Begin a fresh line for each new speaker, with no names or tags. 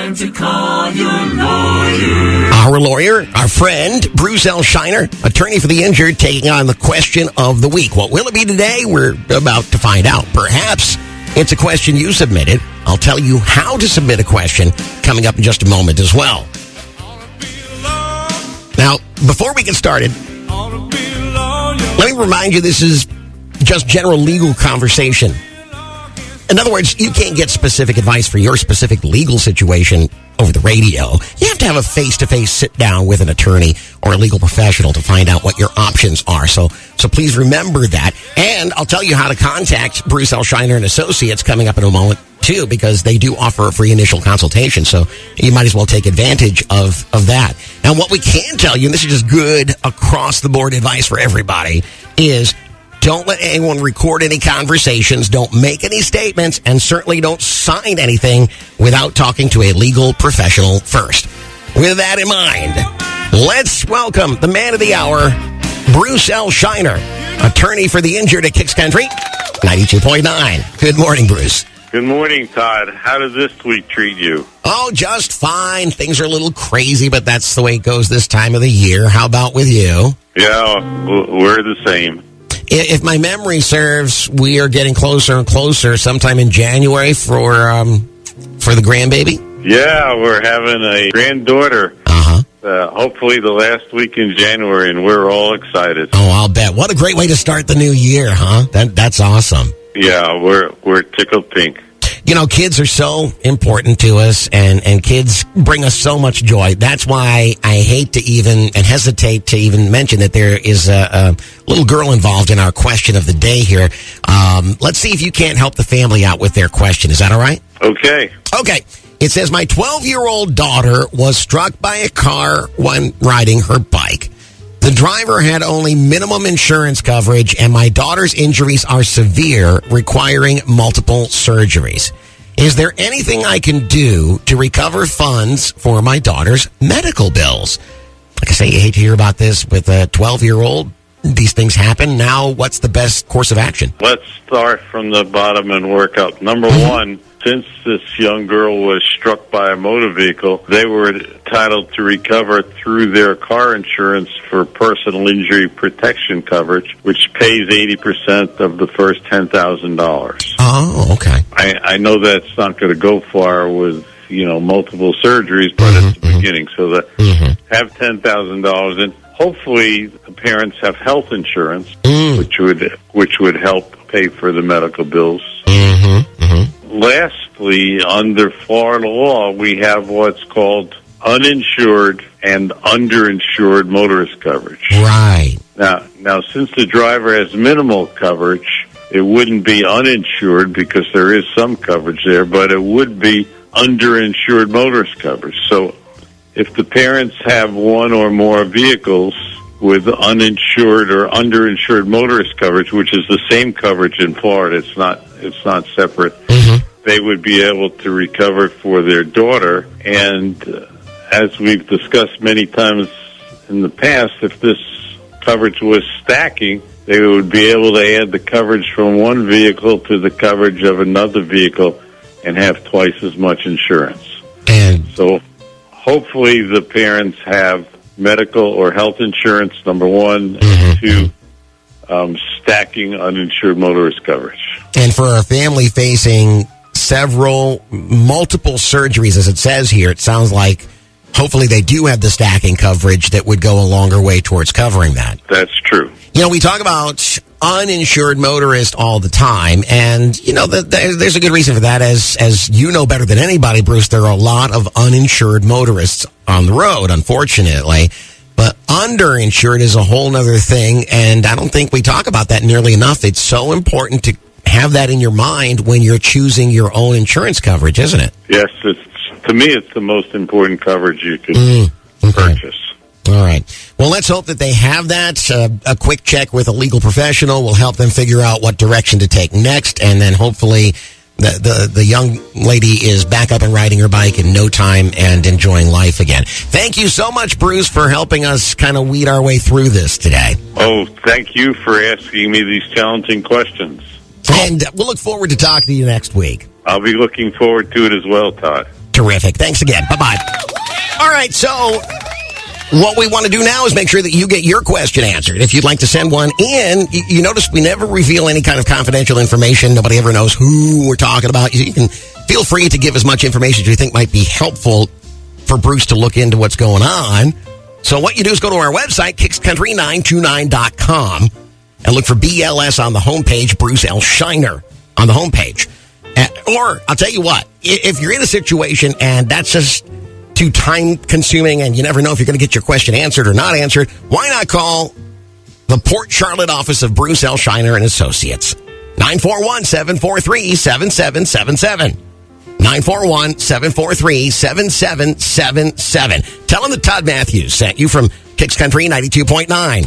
time to call your lawyer.
Our lawyer, our friend, Bruce L. Scheiner, attorney for the injured, taking on the question of the week. What will it be today? We're about to find out. Perhaps it's a question you submitted. I'll tell you how to submit a question coming up in just a moment as well. Now, before we get started, let me remind you this is just general legal conversation. In other words, you can't get specific advice for your specific legal situation over the radio. You have to have a face-to-face sit-down with an attorney or a legal professional to find out what your options are. So please remember that. And I'll tell you how to contact Bruce L. Scheiner and Associates coming up in a moment, too, because they do offer a free initial consultation. So you might as well take advantage of that. Now, what we can tell you, and this is just good across-the-board advice for everybody, is don't let anyone record any conversations, don't make any statements, and certainly don't sign anything without talking to a legal professional first. With that in mind, let's welcome the man of the hour, Bruce L. Scheiner, attorney for the injured at Kicks Country, 92.9. Good morning, Bruce.
Good morning, Todd. How does this week treat you?
Oh, just fine. Things are a little crazy, but that's the way it goes this time of the year. How about with you?
Yeah, we're the same.
If my memory serves, we are getting closer and closer sometime in January for the grandbaby.
Yeah, we're having a granddaughter. Hopefully the last week in January, and we're all excited.
Oh, I'll bet. What a great way to start the new year, huh? That's awesome.
Yeah, we're tickled pink.
You know, kids are so important to us, and kids bring us so much joy. That's why I hate to even and hesitate to even mention that there is a little girl involved in our question of the day here. Let's see if you can't help the family out with their question. Is that all right?
Okay.
Okay. It says, my 12-year-old daughter was struck by a car when riding her bike. The driver had only minimum insurance coverage, and my daughter's injuries are severe, requiring multiple surgeries. Is there anything I can do to recover funds for my daughter's medical bills? Like I say, you hate to hear about this with a 12-year-old. These things happen. Now, what's the best course of action?
Let's start from the bottom and work up. Number one, since this young girl was struck by a motor vehicle, they were entitled to recover through their car insurance for personal injury protection coverage, which pays 80% of the first $10,000.
Oh, okay.
I know that's not going to go far with, multiple surgeries, but it's the beginning. So that have $10,000 in. Hopefully, the parents have health insurance, which would help pay for the medical bills. Lastly, under Florida law, we have what's called uninsured and underinsured motorist coverage.
Right.
Now, since the driver has minimal coverage, it wouldn't be uninsured because there is some coverage there, but it would be underinsured motorist coverage. So if the parents have one or more vehicles with uninsured or underinsured motorist coverage, which is the same coverage in Florida, it's not separate, they would be able to recover for their daughter. And as we've discussed many times in the past, if this coverage was stacking, they would be able to add the coverage from one vehicle to the coverage of another vehicle and have twice as much insurance.
And
so hopefully the parents have medical or health insurance, number one, and two, stacking uninsured motorist coverage.
And for a family facing multiple surgeries, as it says here, it sounds like hopefully they do have the stacking coverage that would go a longer way towards covering that.
That's true.
We talk about uninsured motorists all the time, and, there's a good reason for that. As you know better than anybody, Bruce, there are a lot of uninsured motorists on the road, unfortunately. But underinsured is a whole other thing, and I don't think we talk about that nearly enough. It's so important to have that in your mind when you're choosing your own insurance coverage, isn't it?
Yes, to me, it's the most important coverage you can purchase.
All right. Well, let's hope that they have that. A quick check with a legal professional will help them figure out what direction to take next, and then hopefully the young lady is back up and riding her bike in no time and enjoying life again. Thank you so much, Bruce, for helping us kind of weed our way through this today.
Oh, thank you for asking me these challenging questions.
And we'll look forward to talking to you next week.
I'll be looking forward to it as well, Todd.
Terrific. Thanks again. Bye-bye. All right, so what we want to do now is make sure that you get your question answered. If you'd like to send one in, you notice we never reveal any kind of confidential information. Nobody ever knows who we're talking about. You can feel free to give as much information as you think might be helpful for Bruce to look into what's going on. So what you do is go to our website, kickscountry929.com, and look for BLS on the homepage, Bruce L. Scheiner on the homepage. Or, I'll tell you what, if you're in a situation and that's just too time-consuming and you never know if you're going to get your question answered or not answered, why not call the Port Charlotte office of Bruce L. Scheiner and Associates? 941-743-7777. 941-743-7777. Tell them that Todd Matthews sent you from Kicks Country 92.9.